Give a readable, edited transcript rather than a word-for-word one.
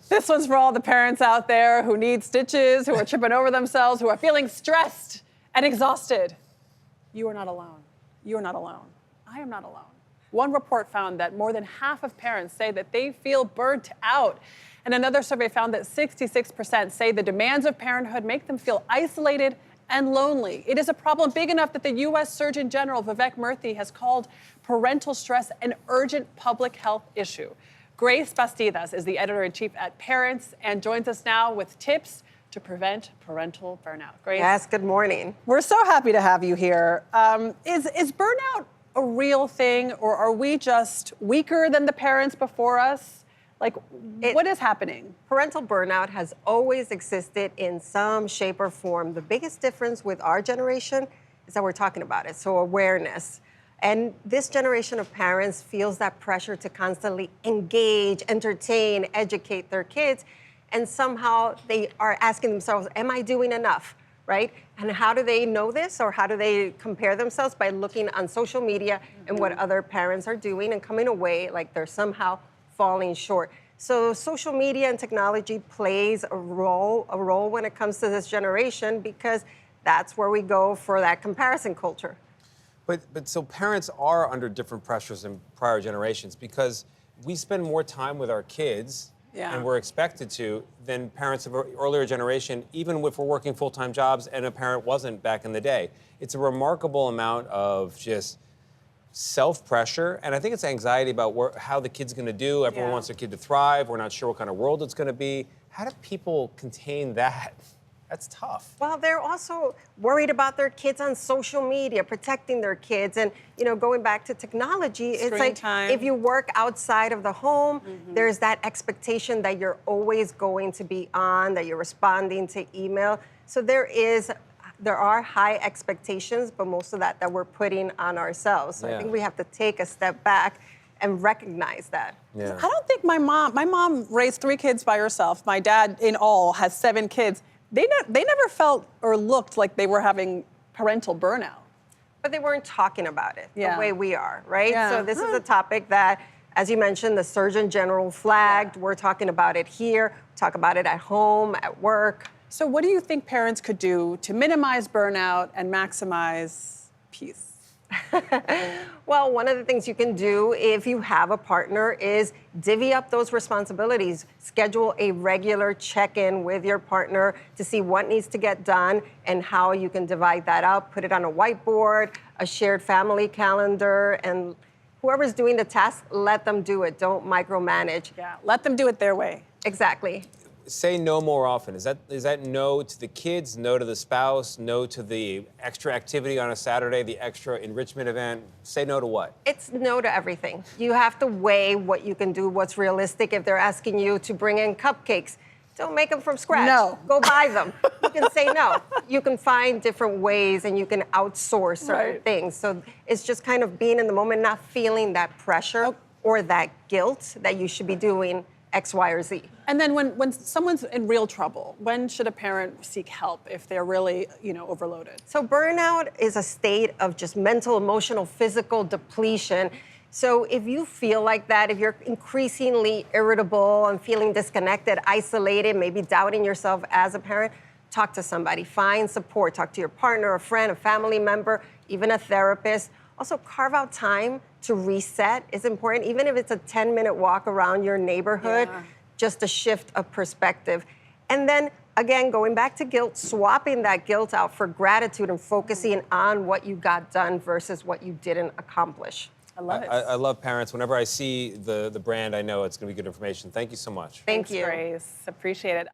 This one's for all the parents out there who need stitches, who are tripping over themselves, who are feeling stressed and exhausted. You are not alone. You are not alone. I am not alone. One report found that more than half of parents say that they feel burnt out. And another survey found that 66% say the demands of parenthood make them feel isolated and lonely. It is a problem big enough that the U.S. Surgeon General, Vivek Murthy, has called parental stress an urgent public health issue. Grace Bastidas is the editor-in-chief at Parents and joins us now with tips to prevent parental burnout. Grace? Yes, good morning. We're so happy to have you here. Is burnout a real thing, or are we just weaker than the parents before us? What is happening? Parental burnout has always existed in some shape or form. The biggest difference with our generation is that we're talking about it, so awareness. And this generation of parents feels that pressure to constantly engage, entertain, educate their kids, and somehow they are asking themselves, am I doing enough, right? And how do they know this, or how do they compare themselves? By looking on social media and what other parents are doing and coming away like they're somehow falling short. So social media and technology plays a role when it comes to this generation, because that's where we go for that comparison culture. But so parents are under different pressures than prior generations, because we spend more time with our kids, and we're expected to, than parents of an earlier generation, even if we're working full-time jobs and a parent wasn't back in the day. It's a remarkable amount of just self-pressure, and I think it's anxiety about how the kid's going to do. Everyone wants their kid to thrive. We're not sure what kind of world it's going to be. How do people contain that? That's tough. Well, they're also worried about their kids on social media, protecting their kids. And, going back to technology, it's like time. If you work outside of the home, there's that expectation that you're always going to be on, that you're responding to email. So there are high expectations, but most of that we're putting on ourselves. So I think we have to take a step back and recognize that. Yeah. I don't think my mom raised 3 kids by herself. My dad, in all, has 7 kids. They never felt or looked like they were having parental burnout. But they weren't talking about it the way we are, right? Yeah. So this is a topic that, as you mentioned, the Surgeon General flagged. We're talking about it here, talk about it at home, at work. So what do you think parents could do to minimize burnout and maximize peace? Well, one of the things you can do if you have a partner is divvy up those responsibilities. Schedule a regular check-in with your partner to see what needs to get done and how you can divide that up. Put it on a whiteboard, a shared family calendar, and whoever's doing the task, let them do it. Don't micromanage. Yeah, let them do it their way. Exactly. Say no more often. Is that no to the kids, no to the spouse, no to the extra activity on a Saturday, the extra enrichment event? Say no to what? It's no to everything. You have to weigh what you can do, what's realistic. If they're asking you to bring in cupcakes, don't make them from scratch. No. Go buy them. You can say no. You can find different ways, and you can outsource certain things. So it's just kind of being in the moment, not feeling that pressure or that guilt that you should be doing X, Y, or Z. And then when someone's in real trouble, when should a parent seek help if they're really, overloaded? So burnout is a state of just mental, emotional, physical depletion. So if you feel like that, if you're increasingly irritable and feeling disconnected, isolated, maybe doubting yourself as a parent, talk to somebody. Find support. Talk to your partner, a friend, a family member, even a therapist. Also, carve out time to reset is important, even if it's a 10-minute walk around your neighborhood, just a shift of perspective. And then, again, going back to guilt, swapping that guilt out for gratitude and focusing on what you got done versus what you didn't accomplish. I love it. I love Parents. Whenever I see the brand, I know it's going to be good information. Thank you so much. Thank you. Grace. Appreciate it.